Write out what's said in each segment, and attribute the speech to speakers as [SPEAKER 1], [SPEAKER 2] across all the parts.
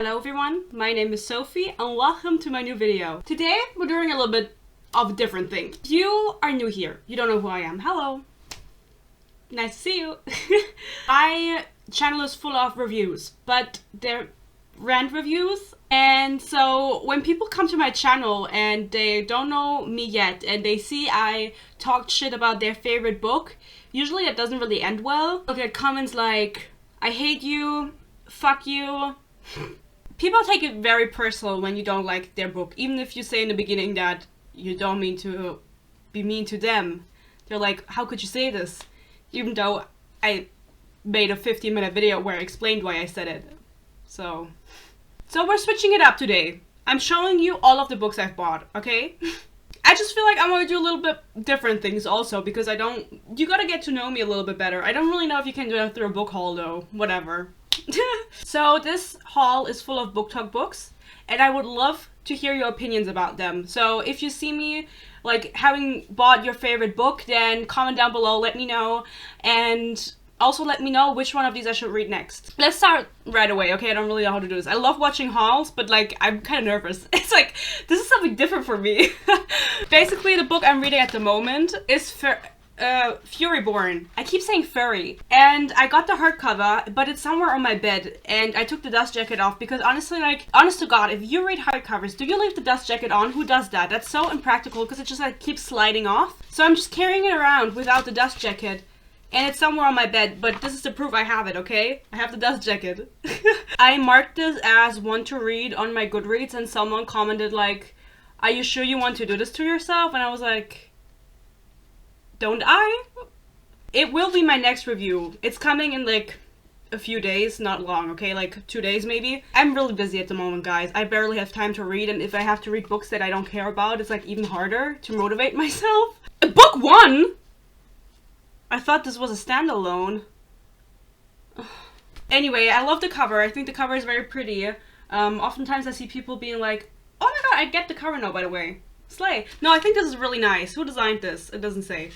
[SPEAKER 1] Hello everyone, my name is Sophie and welcome to my new video. Today we're doing a little bit of a different thing. If you are new here, you don't know who I am. Hello. Nice to see you. My channel is full of reviews, but they're rant reviews. And so when people come to my channel and they don't know me yet and they see I talked shit about their favorite book, usually that doesn't really end well. I'll get comments like, I hate you, fuck you. People take it very personal when you don't like their book. Even if you say in the beginning that you don't mean to be mean to them. They're like, how could you say this? Even though I made a 15-minute video where I explained why I said it. So we're switching it up today. I'm showing you all of the books I've bought, okay? I just feel like I want to do a little bit different things also because you gotta get to know me a little bit better. I don't really know if you can do that through a book haul though. Whatever. So this haul is full of Booktok books and I would love to hear your opinions about them. So if you see me like having bought your favorite book, then comment down below, let me know, and also let me know which one of these I should read next. Let's start right away, okay? I don't really know how to do this. I love watching hauls, but like I'm kind of nervous. It's like, this is something different for me. Basically the book I'm reading at the moment is Furyborn. I keep saying furry. And I got the hardcover, but it's somewhere on my bed. And I took the dust jacket off because honestly, like, honest to God, if you read hardcovers, do you leave the dust jacket on? Who does that? That's so impractical because it just like keeps sliding off. So I'm just carrying it around without the dust jacket. And it's somewhere on my bed, but this is the proof I have it, okay? I have the dust jacket. I marked this as one to read on my Goodreads and someone commented like, are you sure you want to do this to yourself? And I was like, don't I? It will be my next review. It's coming in like a few days, not long, okay? Like 2 days maybe. I'm really busy at the moment, guys. I barely have time to read, and if I have to read books that I don't care about, it's like even harder to motivate myself. Book 1? I thought this was a standalone. Anyway, I love the cover. I think the cover is very pretty. Oftentimes I see people being like, oh my god, I get the cover now, by the way. Slay. No, I think this is really nice. Who designed this? It doesn't say.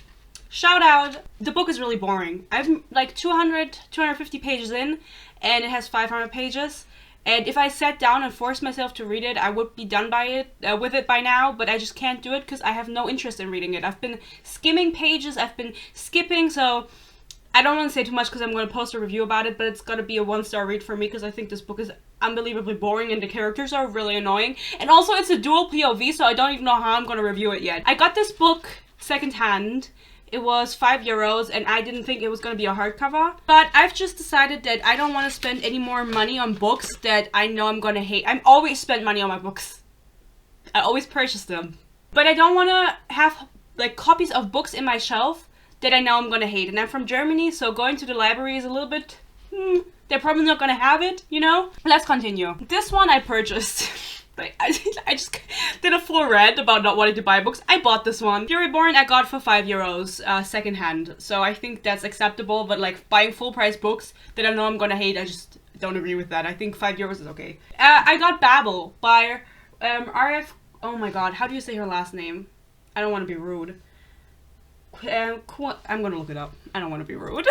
[SPEAKER 1] Shout out. The book is really boring. I'm like 250 pages in, and it has 500 pages. And if I sat down and forced myself to read it, I would be done with it by now, but I just can't do it because I have no interest in reading it. I've been skimming pages, I've been skipping, so I don't want to say too much because I'm going to post a review about it, but it's got to be a 1-star read for me because I think this book is unbelievably boring and the characters are really annoying. And also it's a dual POV, so I don't even know how I'm going to review it yet. I got this book secondhand. It was €5 and I didn't think it was going to be a hardcover. But I've just decided that I don't want to spend any more money on books that I know I'm going to hate. I always spend money on my books. I always purchase them. But I don't want to have like copies of books in my shelf that I know I'm going to hate. And I'm from Germany, so going to the library is a little bit... they're probably not going to have it, you know? Let's continue. This one I purchased. I just did a full rant about not wanting to buy books. I bought this one. Furyborn I got for €5 secondhand. So I think that's acceptable, but like buying full price books that I know I'm gonna hate, I just don't agree with that. I think €5 is okay. I got Babel by RF... Oh my god, how do you say her last name? I don't want to be rude. I'm gonna look it up. I don't want to be rude.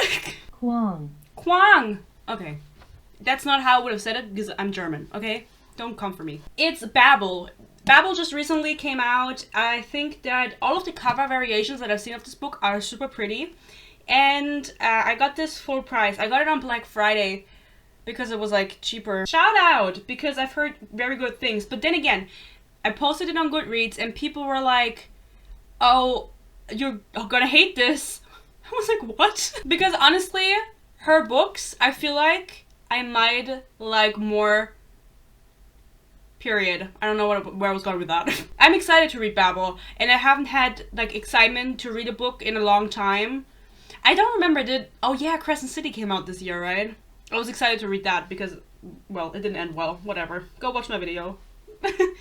[SPEAKER 1] Kwang. Okay. That's not how I would have said it because I'm German, okay? Don't come for me. It's Babel. Babel just recently came out. I think that all of the cover variations that I've seen of this book are super pretty. And I got this full price. I got it on Black Friday because it was like cheaper. Shout out! Because I've heard very good things. But then again, I posted it on Goodreads and people were like, oh, you're gonna hate this. I was like, what? Because honestly, her books, I feel like I might like more. Period. I don't know where I was going with that. I'm excited to read Babel, and I haven't had like excitement to read a book in a long time. I don't remember oh yeah, Crescent City came out this year, right? I was excited to read that because, well, it didn't end well. Whatever. Go watch my video.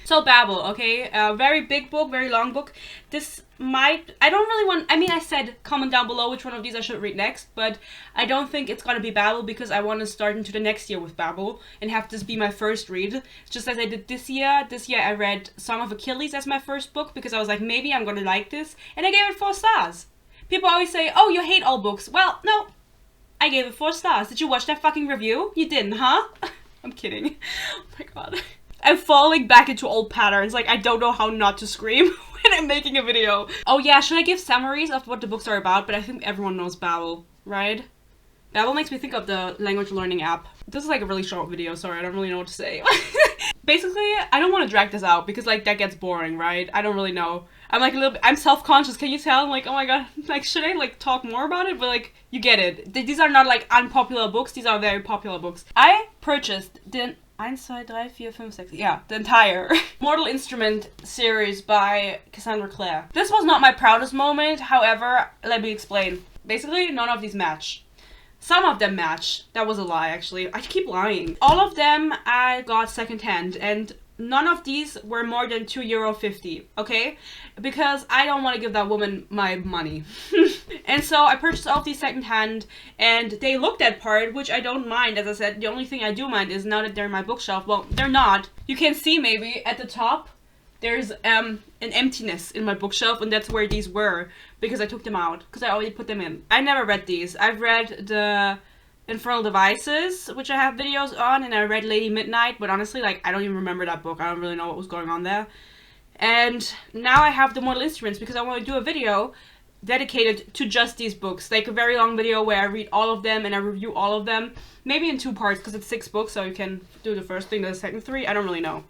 [SPEAKER 1] So Babel, okay? Very big book, very long book. I don't really want, I mean, I said comment down below which one of these I should read next, but I don't think it's gonna be Babel because I want to start into the next year with Babel and have this be my first read, just as I did this year. This year I read Song of Achilles as my first book because I was like, maybe I'm gonna like this, and I gave it 4 stars. People always say, oh, you hate all books. Well, no, I gave it 4 stars. Did you watch that fucking review? You didn't, huh? I'm kidding. Oh my god. I'm falling back into old patterns. Like, I don't know how not to scream when I'm making a video. Oh yeah, should I give summaries of what the books are about? But I think everyone knows Babbel, right? Babbel makes me think of the language learning app. This is like a really short video, sorry, I don't really know what to say. Basically, I don't want to drag this out because like that gets boring, right? I don't really know. I'm like a little bit, I'm self-conscious, can you tell? I'm like, oh my god, like should I like talk more about it? But like, you get it. These are not like unpopular books, these are very popular books. I purchased the 1, 2, 3, 4, 5, 6, yeah, the entire Mortal Instrument series by Cassandra Clare. This was not my proudest moment, however, let me explain. Basically, none of these match. Some of them match. That was a lie, actually. I keep lying. All of them I got secondhand, and none of these were more than €2.50, okay? Because I don't want to give that woman my money. And so I purchased all of these secondhand, and they look that part, which I don't mind. As I said, the only thing I do mind is now that they're in my bookshelf. Well, they're not. You can see maybe at the top, there's an emptiness in my bookshelf, and that's where these were, because I took them out, because I already put them in. I never read these. I've read the Infernal Devices, which I have videos on, and I read Lady Midnight, but honestly, like, I don't even remember that book. I don't really know what was going on there. And now I have the Mortal Instruments, because I want to do a video dedicated to just these books. Like a very long video where I read all of them and I review all of them. Maybe in 2 parts, because it's 6 books, so you can do the first thing, the second 3. I don't really know.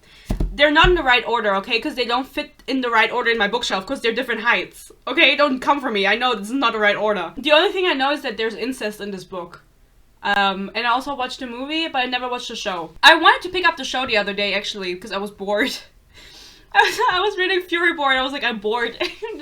[SPEAKER 1] They're not in the right order, okay? Because they don't fit in the right order in my bookshelf, because they're different heights. Okay, don't come for me. I know this is not the right order. The only thing I know is that there's incest in this book. And I also watched the movie, but I never watched the show. I wanted to pick up the show the other day, actually, because I was bored. I was reading Fury Board. I was like, I'm bored.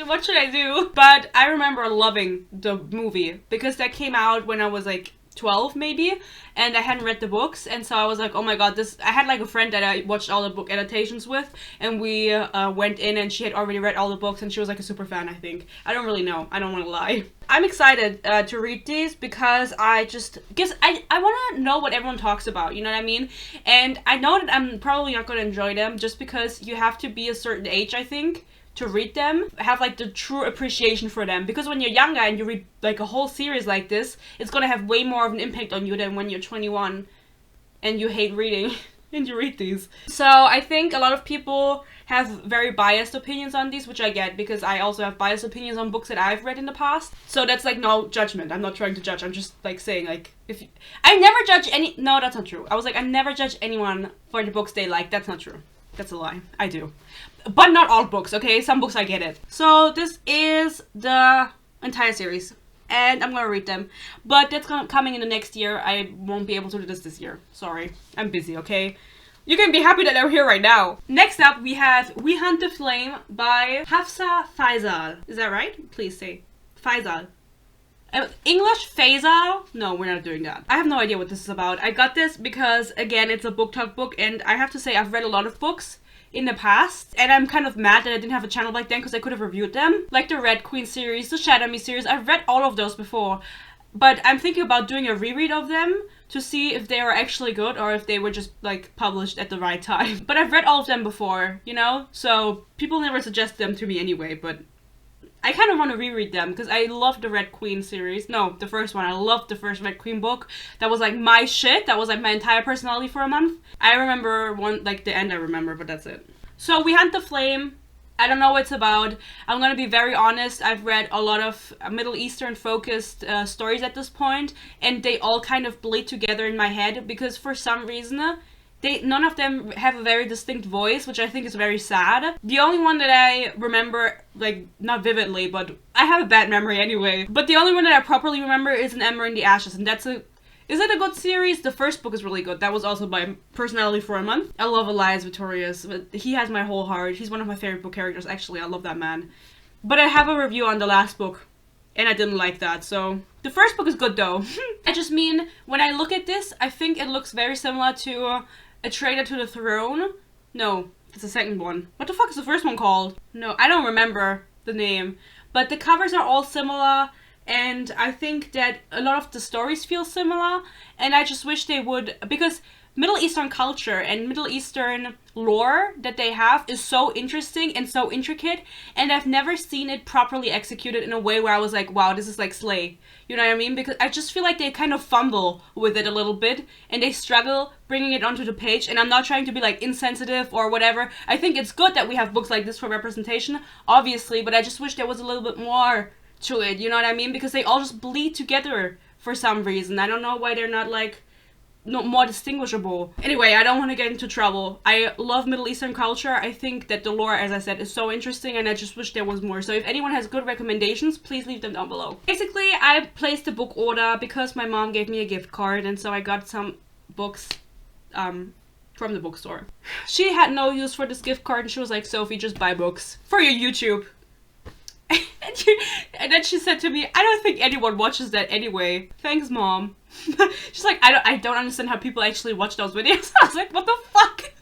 [SPEAKER 1] What should I do? But I remember loving the movie, because that came out when I was like 12 maybe, and I hadn't read the books, and so I was like, oh my god, this. I had like a friend that I watched all the book adaptations with, and we went in, and she had already read all the books, and she was like a super fan, I think. I don't really know. I don't want to lie. I'm excited to read these, because I want to know what everyone talks about, you know what I mean? And I know that I'm probably not going to enjoy them, just because you have to be a certain age, I think, to read them, have like the true appreciation for them, because when you're younger and you read like a whole series like this, it's gonna have way more of an impact on you than when you're 21 and you hate reading and you read these. So I think a lot of people have very biased opinions on these, which I get, because I also have biased opinions on books that I've read in the past. So that's like no judgment. I'm not trying to judge. I'm just like saying, like, if I never judge any. No, that's not true. I was like, I never judge anyone for the books they like. That's not true. That's a lie. I do. But not all books, okay? Some books I get it. So this is the entire series, and I'm gonna read them. But that's coming in the next year. I won't be able to do this year. Sorry. I'm busy, okay? You can be happy that I'm here right now. Next up, we have We Hunt the Flame by Hafsa Faisal. Is that right? Please say Faisal. English Faisal? No, we're not doing that. I have no idea what this is about. I got this because, again, it's a Booktok book, and I have to say I've read a lot of books in the past, and I'm kind of mad that I didn't have a channel back then, because I could have reviewed them. Like the Red Queen series, the Shadow Me series, I've read all of those before. But I'm thinking about doing a reread of them to see if they are actually good, or if they were just, like, published at the right time. But I've read all of them before, you know? So people never suggest them to me anyway, but I kind of want to reread them, because I love the Red Queen series. No, the first one. I loved the first Red Queen book. That was like my shit. That was like my entire personality for a month. I remember one, like the end I remember, but that's it. So We Hunt the Flame. I don't know what it's about. I'm gonna be very honest. I've read a lot of Middle Eastern focused stories at this point, and they all kind of bleed together in my head, because for some reason none of them have a very distinct voice, which I think is very sad. The only one that I remember, like, not vividly, but I have a bad memory anyway, but the only one that I properly remember is An Ember in the Ashes, and that's is it a good series? The first book is really good. That was also my personality for a month. I love Elias Vittorius, but he has my whole heart. He's one of my favorite book characters, actually. I love that man. But I have a review on the last book, and I didn't like that, so the first book is good, though. I just mean, when I look at this, I think it looks very similar to A Traitor to the Throne? No, it's the second one. What the fuck is the first one called? No, I don't remember the name. But the covers are all similar, and I think that a lot of the stories feel similar, and I just wish they would, because Middle Eastern culture and Middle Eastern lore that they have is so interesting and so intricate, and I've never seen it properly executed in a way where I was like, wow, this is like slay. You know what I mean? Because I just feel like they kind of fumble with it a little bit, and they struggle bringing it onto the page, and I'm not trying to be like insensitive or whatever. I think it's good that we have books like this for representation, obviously, but I just wish there was a little bit more to it, you know what I mean? Because they all just bleed together for some reason. I don't know why they're not like no more distinguishable. Anyway, I don't want to get into trouble. I love Middle Eastern culture. I think that the lore, as I said, is so interesting, and I just wish there was more. So if anyone has good recommendations, please leave them down below. Basically, I placed a book order because my mom gave me a gift card, and so I got some books from the bookstore. She had no use for this gift card, and she was like, Sophie, just buy books for your YouTube. And then she said to me, I don't think anyone watches that anyway. Thanks, Mom. She's like, I don't understand how people actually watch those videos. I was like, what the fuck?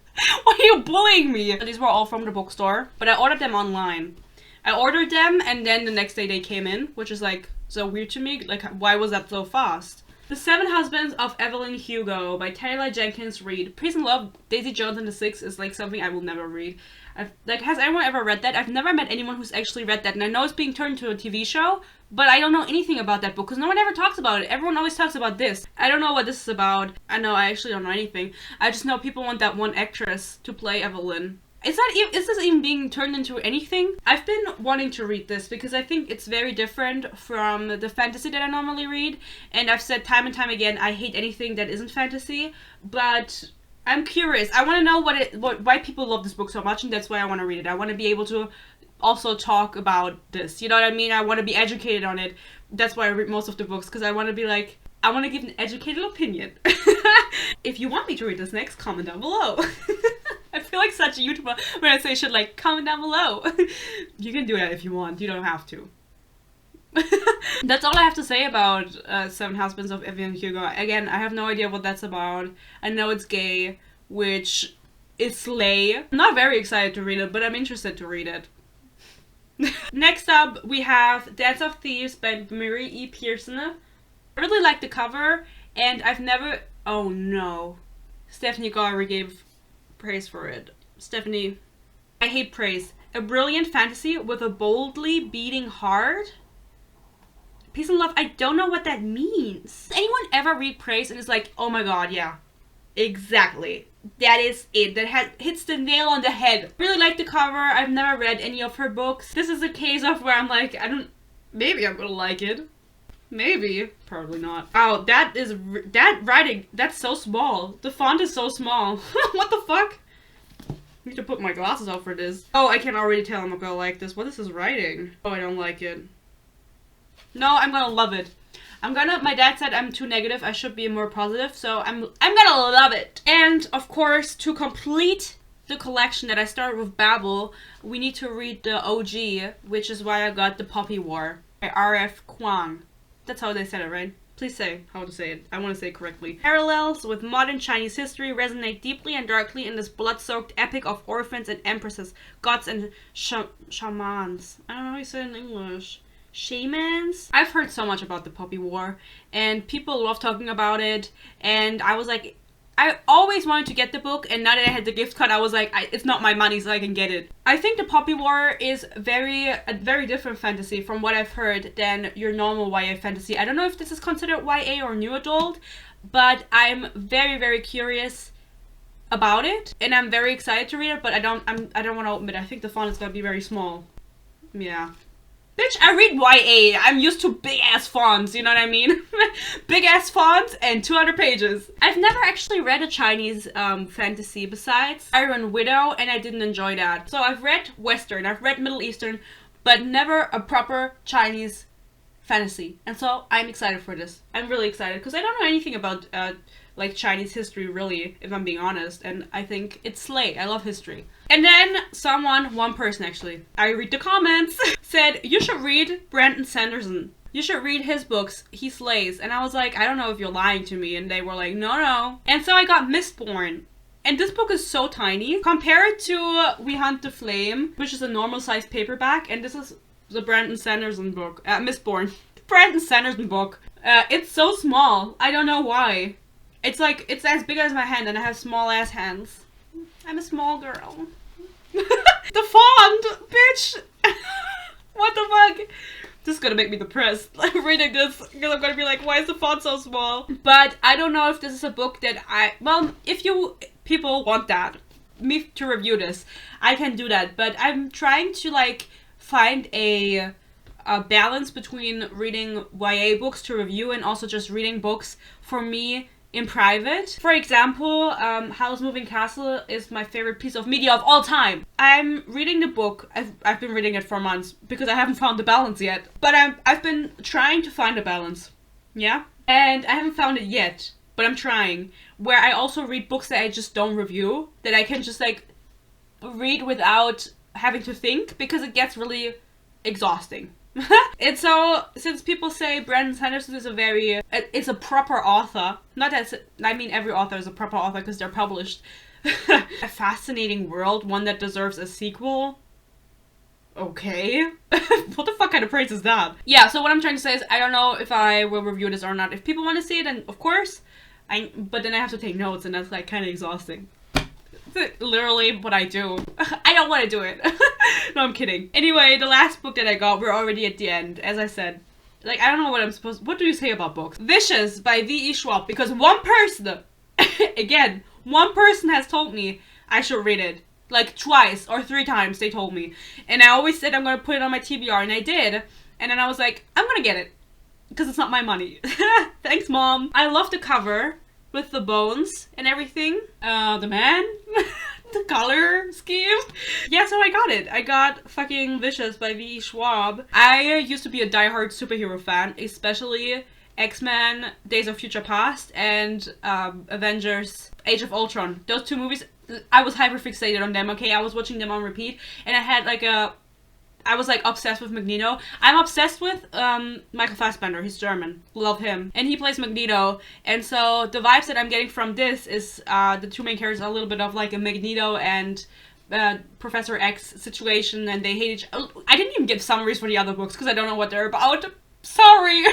[SPEAKER 1] Why are you bullying me? These were all from the bookstore, but I ordered them online. I ordered them, and then the next day they came in, which is like so weird to me. Like, why was that so fast? The Seven Husbands of Evelyn Hugo by Taylor Jenkins Reid. Peace and Love, Daisy Jones and the Six is like something I will never read. Has anyone ever read that? I've never met anyone who's actually read that, and I know it's being turned into a TV show, but I don't know anything about that book because no one ever talks about it. Everyone always talks about this. I don't know what this is about. I actually don't know anything. I just know people want that one actress to play Evelyn. Is this even being turned into anything? I've been wanting to read this because I think it's very different from the fantasy that I normally read, and I've said time and time again, I hate anything that isn't fantasy, but I'm curious. I want to know why people love this book so much, and that's why I want to read it. I want to be able to also talk about this. You know what I mean? I want to be educated on it. That's why I read most of the books, because I want to be like, I want to give an educated opinion. If you want me to read this next, comment down below. I feel like such a YouTuber when I say shit like, comment down below. You can do that if you want. You don't have to. That's all I have to say about Seven Husbands of Evelyn Hugo. Again, I have no idea what that's about. I know it's gay, which is slay. I'm not very excited to read it, but I'm interested to read it. Next up, we have Dance of Thieves by Mary E. Pearson. I really like the cover, and I've never... Oh no. Stephanie Gary gave praise for it. Stephanie, I hate praise. A brilliant fantasy with a boldly beating heart? Peace and Love, I don't know what that means. Does anyone ever read praise and is like, oh my god, yeah, exactly. That is it. That hits the nail on the head. Really like the cover. I've never read any of her books. This is a case of where I'm like, maybe I'm gonna like it. Maybe. Probably not. Oh, that writing, that's so small. The font is so small. What the fuck? I need to put my glasses out for this. Oh, I can already tell I'm not gonna like this. What is this writing? Oh, I don't like it. No, I'm gonna love it. My dad said I'm too negative, I should be more positive, so I'm gonna love it. And, of course, to complete the collection that I started with Babel, we need to read the OG, which is why I got The Poppy War by R.F. Kuang. That's how they said it, right? Please say how to say it. I want to say it correctly. Parallels with modern Chinese history resonate deeply and darkly in this blood-soaked epic of orphans and empresses, gods and shamans. I don't know how you say it in English. Shamans? I've heard so much about the Poppy War, and people love talking about it, and I was like, I always wanted to get the book, and now that I had the gift card, I was like, it's not my money, so I can get it. I think the Poppy War is a very different fantasy from what I've heard than your normal YA fantasy. I don't know if this is considered YA or new adult, but I'm very curious about it, and I'm very excited to read it, but I don't want to admit, I think the font is gonna be very small. Yeah. Bitch, I read YA. I'm used to big-ass fonts, you know what I mean? Big-ass fonts and 200 pages. I've never actually read a Chinese fantasy besides Iron Widow, and I didn't enjoy that. So I've read Western, I've read Middle Eastern, but never a proper Chinese fantasy. And so I'm excited for this. I'm really excited, because I don't know anything about like Chinese history, really, if I'm being honest, and I think it's slay. I love history. And then one person actually, I read the comments, said, you should read Brandon Sanderson. You should read his books, he slays. And I was like, I don't know if you're lying to me, and they were like, no. And so I got Mistborn. And this book is so tiny. Compare it to We Hunt the Flame, which is a normal sized paperback, and this is the Brandon Sanderson book, Mistborn. Brandon Sanderson book. It's so small, I don't know why. It's like, it's as big as my hand and I have small ass hands. I'm a small girl. The font, bitch! What the fuck? This is gonna make me depressed, like reading this, because I'm gonna be like, why is the font so small? But I don't know if this is a book that well, if you people want me to review this, I can do that. But I'm trying to like find a balance between reading YA books to review and also just reading books for me in private. For example, Howl's Moving Castle is my favorite piece of media of all time. I'm reading the book. I've been reading it for months because I haven't found the balance yet. But I've been trying to find a balance. Yeah? And I haven't found it yet, but I'm trying. Where I also read books that I just don't review, that I can just like read without having to think, because it gets really exhausting. And so, since people say Brandon Sanderson is it's a proper author, not that I mean every author is a proper author because they're published, a fascinating world, one that deserves a sequel. Okay. What the fuck kind of praise is that? Yeah, so what I'm trying to say is I don't know if I will review this or not. If people want to see it, then of course, but then I have to take notes and that's like kind of exhausting. Literally what I do. I don't want to do it. No, I'm kidding. Anyway, the last book that I got, we're already at the end. As I said, like, I don't know what do you say about books? Vicious by V.E. Schwab, because one person, again, one person has told me I should read it. Like twice or 3 times they told me. And I always said I'm gonna put it on my TBR, and I did. And then I was like, I'm gonna get it. Because it's not my money. Thanks, Mom. I love the cover. With the bones and everything. The man. The color scheme. Yeah, so I got it. I got fucking Vicious by V.E. Schwab. I used to be a diehard superhero fan, especially X-Men, Days of Future Past, and Avengers, Age of Ultron. Those 2 movies, I was hyper fixated on them, okay? I was watching them on repeat, and I had like I was like obsessed with Magneto. I'm obsessed with Michael Fassbender. He's German. Love him. And he plays Magneto. And so the vibes that I'm getting from this is the 2 main characters are a little bit of like a Magneto and Professor X situation, and they hate each other. I didn't even give summaries for the other books because I don't know what they're about. Sorry.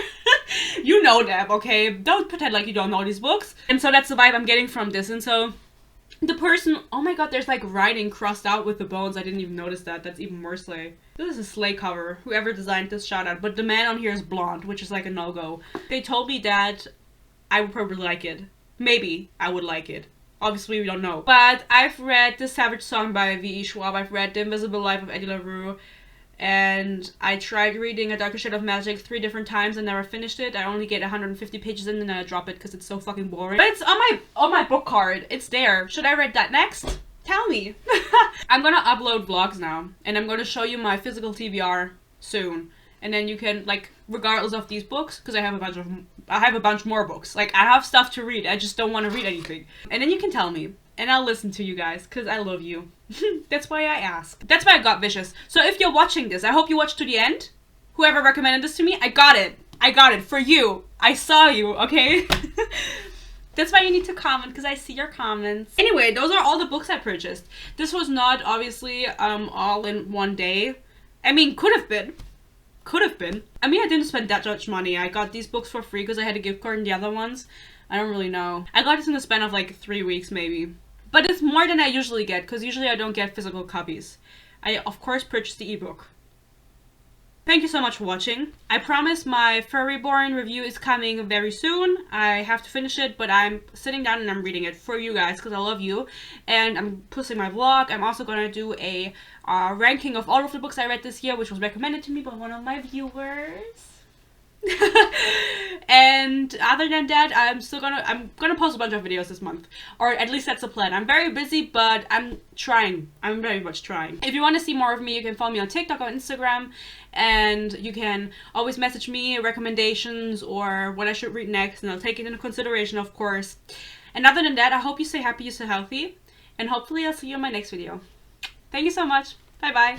[SPEAKER 1] You know them, okay? Don't pretend like you don't know these books. And so that's the vibe I'm getting from this. And so the person, oh my god, there's like writing crossed out with the bones. I didn't even notice that. That's even more slay. This is a slay cover. Whoever designed this, shout out. But the man on here is blonde, which is like a no-go. They told me that I would probably like it. Maybe I would like it. Obviously, we don't know. But I've read The Savage Song by V.E. Schwab. I've read The Invisible Life of Eddie LaRue. And I tried reading A Darker Shade of Magic 3 different times and never finished it. I only get 150 pages in and then I drop it because it's so fucking boring. But it's on my book card. It's there. Should I read that next? Tell me. I'm gonna upload vlogs now, and I'm gonna show you my physical TBR soon. And then you can, like, regardless of these books, because I have a bunch more books. Like, I have stuff to read. I just don't want to read anything. And then you can tell me, and I'll listen to you guys, because I love you. That's why I ask. That's why I got Vicious. So if you're watching this, I hope you watched to the end. Whoever recommended this to me, I got it. I got it for you. I saw you, okay? That's why you need to comment, because I see your comments. Anyway, those are all the books I purchased. This was not, obviously, all in one day. I mean, could have been. Could have been. I mean, I didn't spend that much money. I got these books for free because I had a gift card and the other ones. I don't really know. I got this in the span of like 3 weeks, maybe. But it's more than I usually get, because usually I don't get physical copies. I, of course, purchased the ebook. Thank you so much for watching. I promise my Furryborn review is coming very soon. I have to finish it, but I'm sitting down and I'm reading it for you guys because I love you. And I'm posting my vlog. I'm also going to do a ranking of all of the books I read this year, which was recommended to me by one of my viewers. And other than that, I'm gonna post a bunch of videos this month, or at least that's the plan. I'm very busy, but I'm trying. I'm very much trying. If you want to see more of me, you can follow me on TikTok or Instagram, and you can always message me recommendations or what I should read next, and I'll take it into consideration, of course. And other than that, I hope you stay happy, you stay healthy, and hopefully I'll see you in my next video. Thank you so much. Bye bye.